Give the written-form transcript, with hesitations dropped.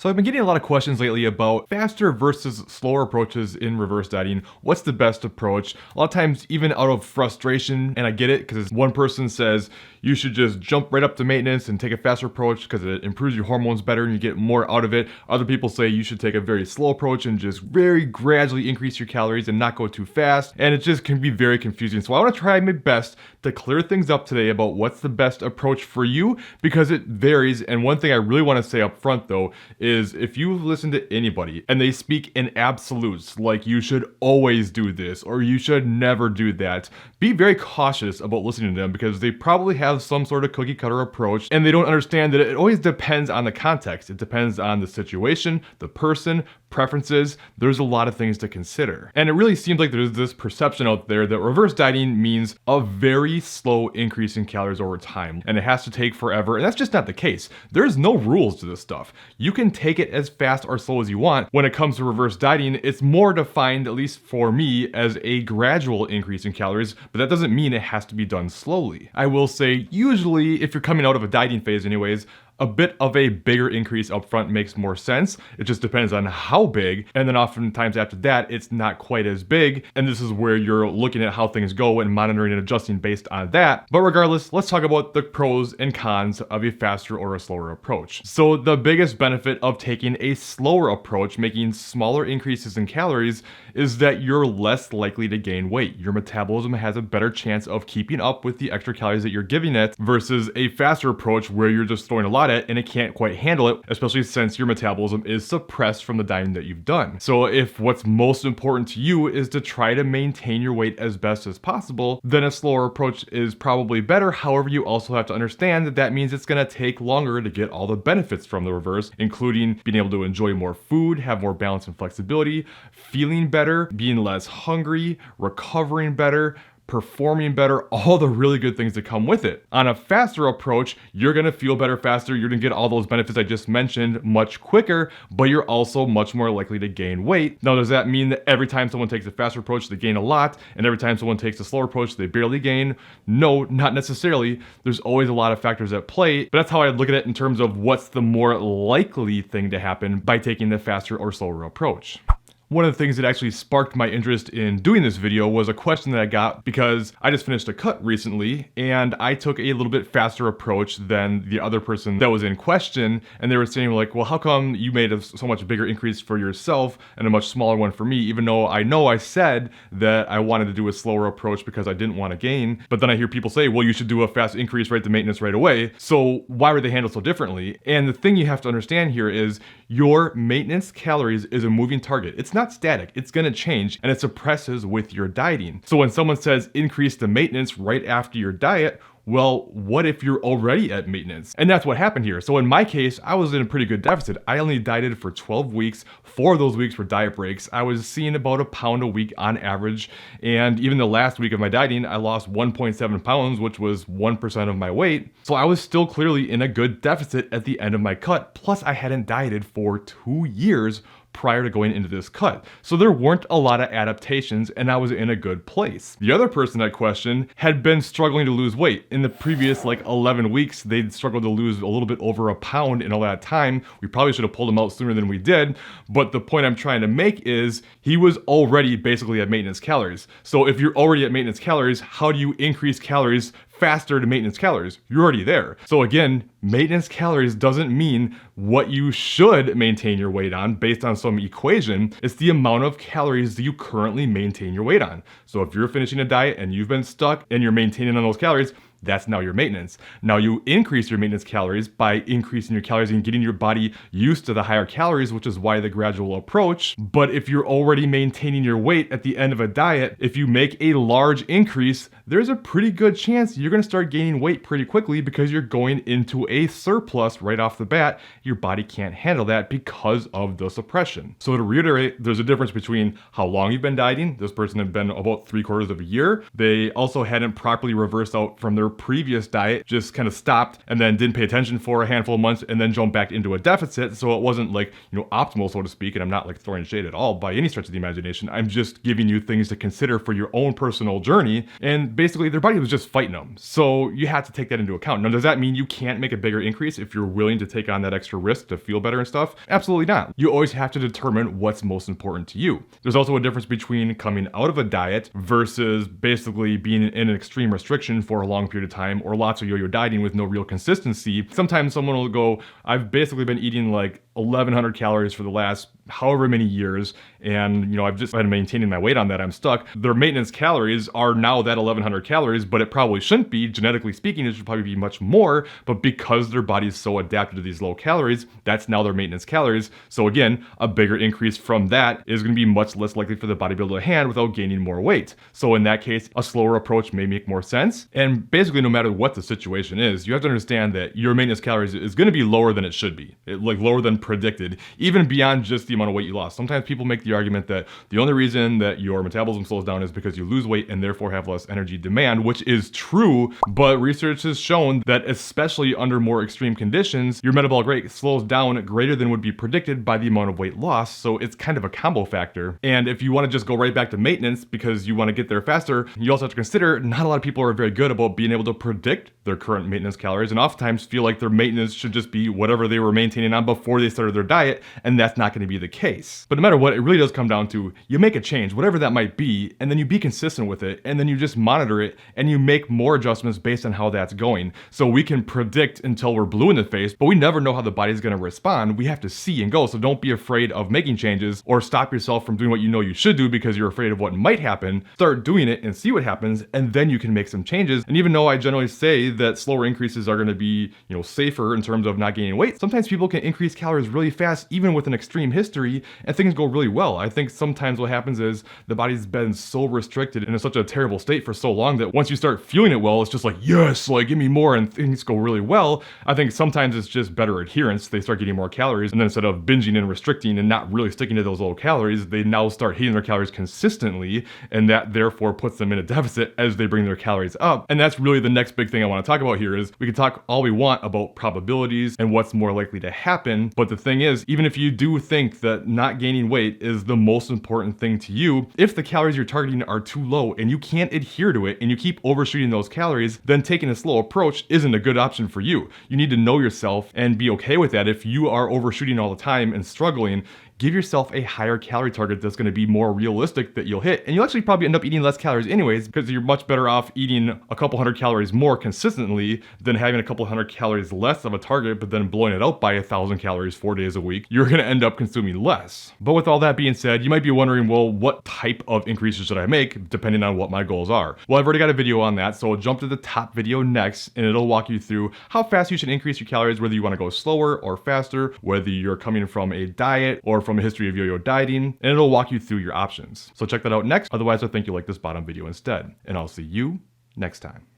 So I've been getting a lot of questions lately about faster versus slower approaches in reverse dieting. What's the best approach? A lot of times even out of frustration, and I get it because one person says you should just jump right up to maintenance and take a faster approach because it improves your hormones better and you get more out of it. Other people say you should take a very slow approach and just very gradually increase your calories and not go too fast. And it just can be very confusing. So I want to try my best to clear things up today about what's the best approach for you because it varies. And one thing I really want to say up front though is if you listen to anybody and they speak in absolutes, like you should always do this or you should never do that, be very cautious about listening to them because they probably have some sort of cookie cutter approach and they don't understand that it always depends on the context. It depends on the situation, the person, preferences. There's a lot of things to consider. And it really seems like there's this perception out there that reverse dieting means a very slow increase in calories over time and it has to take forever. And that's just not the case. There's no rules to this stuff. You can take it as fast or slow as you want. When it comes to reverse dieting, it's more defined, at least for me, as a gradual increase in calories, but that doesn't mean it has to be done slowly. I will say, usually, if you're coming out of a dieting phase anyways, a bit of a bigger increase up front makes more sense. It just depends on how big. And then oftentimes after that, it's not quite as big. And this is where you're looking at how things go and monitoring and adjusting based on that. But regardless, let's talk about the pros and cons of a faster or a slower approach. So the biggest benefit of taking a slower approach, making smaller increases in calories, is that you're less likely to gain weight. Your metabolism has a better chance of keeping up with the extra calories that you're giving it versus a faster approach where you're just throwing a lot at it and it can't quite handle it, especially since your metabolism is suppressed from the dieting that you've done. So if what's most important to you is to try to maintain your weight as best as possible, then a slower approach is probably better. However, you also have to understand that that means it's going to take longer to get all the benefits from the reverse, including being able to enjoy more food, have more balance and flexibility, feeling better, being less hungry, recovering better, performing better, all the really good things that come with it. On a faster approach, you're gonna feel better faster, you're gonna get all those benefits I just mentioned much quicker, but you're also much more likely to gain weight. Now, does that mean that every time someone takes a faster approach, they gain a lot, and every time someone takes a slower approach, they barely gain? No, not necessarily. There's always a lot of factors at play, but that's how I look at it in terms of what's the more likely thing to happen by taking the faster or slower approach. One of the things that actually sparked my interest in doing this video was a question that I got because I just finished a cut recently and I took a little bit faster approach than the other person that was in question, and they were saying like, well, how come you made a so much bigger increase for yourself and a much smaller one for me, even though I said that I wanted to do a slower approach because I didn't want to gain. But then I hear people say, well, you should do a fast increase right to maintenance right away. So why were they handled so differently? And the thing you have to understand here is your maintenance calories is a moving target. It's not static, it's gonna change, and it suppresses with your dieting. So when someone says increase the maintenance right after your diet, well, what if you're already at maintenance? And that's what happened here. So in my case, I was in a pretty good deficit. I only dieted for 12 weeks. 4 of those weeks were diet breaks. I was seeing about a pound a week on average. And even the last week of my dieting, I lost 1.7 pounds, which was 1% of my weight. So I was still clearly in a good deficit at the end of my cut. Plus I hadn't dieted for 2 years prior to going into this cut. So there weren't a lot of adaptations and I was in a good place. The other person that questioned had been struggling to lose weight. In the previous 11 weeks, they'd struggled to lose a little bit over a pound in all that time. We probably should have pulled him out sooner than we did. But the point I'm trying to make is he was already basically at maintenance calories. So if you're already at maintenance calories, how do you increase calories faster to maintenance calories? You're already there. So again, maintenance calories doesn't mean what you should maintain your weight on based on some equation. It's the amount of calories that you currently maintain your weight on. So if you're finishing a diet and you've been stuck and you're maintaining on those calories, that's now your maintenance. Now you increase your maintenance calories by increasing your calories and getting your body used to the higher calories, which is why the gradual approach. But if you're already maintaining your weight at the end of a diet, if you make a large increase, there's a pretty good chance you're gonna start gaining weight pretty quickly because you're going into a surplus right off the bat. Your body can't handle that because of the suppression. So to reiterate, there's a difference between how long you've been dieting. This person had been about 3/4 of a year. They also hadn't properly reversed out from their previous diet just kind of stopped and then didn't pay attention for a handful of months and then jumped back into a deficit. So it wasn't like, optimal, so to speak. And I'm not like throwing shade at all by any stretch of the imagination. I'm just giving you things to consider for your own personal journey. And basically their body was just fighting them. So you have to take that into account. Now, does that mean you can't make a bigger increase if you're willing to take on that extra risk to feel better and stuff? Absolutely not. You always have to determine what's most important to you. There's also a difference between coming out of a diet versus basically being in an extreme restriction for a long period of time, or lots of yo-yo dieting with no real consistency. Sometimes someone will go, I've basically been eating like 1,100 calories for the last however many years, and I've just been maintaining my weight on that. I'm stuck. Their maintenance calories are now that 1,100 calories, but it probably shouldn't be. Genetically speaking, it should probably be much more, but because their body is so adapted to these low calories, that's now their maintenance calories. So again, a bigger increase from that is going to be much less likely for the body to be able to handle without gaining more weight. So in that case, a slower approach may make more sense. And basically, no matter what the situation is, you have to understand that your maintenance calories is going to be lower than it should be, like lower than predicted, even beyond just the amount of weight you lost. Sometimes people make the argument that the only reason that your metabolism slows down is because you lose weight and therefore have less energy demand, which is true, but research has shown that especially under more extreme conditions, your metabolic rate slows down greater than would be predicted by the amount of weight loss. So it's kind of a combo factor. And if you want to just go right back to maintenance because you want to get there faster, you also have to consider not a lot of people are very good about being able to predict their current maintenance calories, and oftentimes feel like their maintenance should just be whatever they were maintaining on before they started their diet, and that's not going to be the case. But no matter what, it really does come down to you make a change, whatever that might be, and then you be consistent with it, and then you just monitor it, and you make more adjustments based on how that's going. So we can predict until we're blue in the face, but we never know how the body's going to respond. We have to see and go. So don't be afraid of making changes or stop yourself from doing what you know you should do because you're afraid of what might happen. Start doing it and see what happens, and then you can make some changes. And even though I generally say that slower increases are going to be, safer in terms of not gaining weight, sometimes people can increase calories really fast, even with an extreme history, and things go really well. I think sometimes what happens is the body's been so restricted and in such a terrible state for so long that once you start feeling it well, it's just like, yes, like give me more, and things go really well. I think sometimes it's just better adherence. They start getting more calories, and then instead of binging and restricting and not really sticking to those low calories, they now start hitting their calories consistently, and that therefore puts them in a deficit as they bring their calories up. And that's really the next big thing I want to talk about here. Is we can talk all we want about probabilities and what's more likely to happen, but the thing is, even if you do think that not gaining weight is the most important thing to you, if the calories you're targeting are too low and you can't adhere to it and you keep overshooting those calories, then taking a slow approach isn't a good option for you. You need to know yourself and be okay with that. If you are overshooting all the time and struggling, give yourself a higher calorie target that's going to be more realistic that you'll hit. And you'll actually probably end up eating less calories anyways, because you're much better off eating a couple hundred calories more consistently than having a couple hundred calories less of a target, but then blowing it out by 1,000 calories 4 days a week. You're going to end up consuming less. But with all that being said, you might be wondering, well, what type of increases should I make depending on what my goals are? Well, I've already got a video on that, so jump to the top video next, and it'll walk you through how fast you should increase your calories, whether you want to go slower or faster, whether you're coming from a diet or from a history of yo-yo dieting, and it'll walk you through your options. So check that out next. Otherwise, I think you'll like this bottom video instead. And I'll see you next time.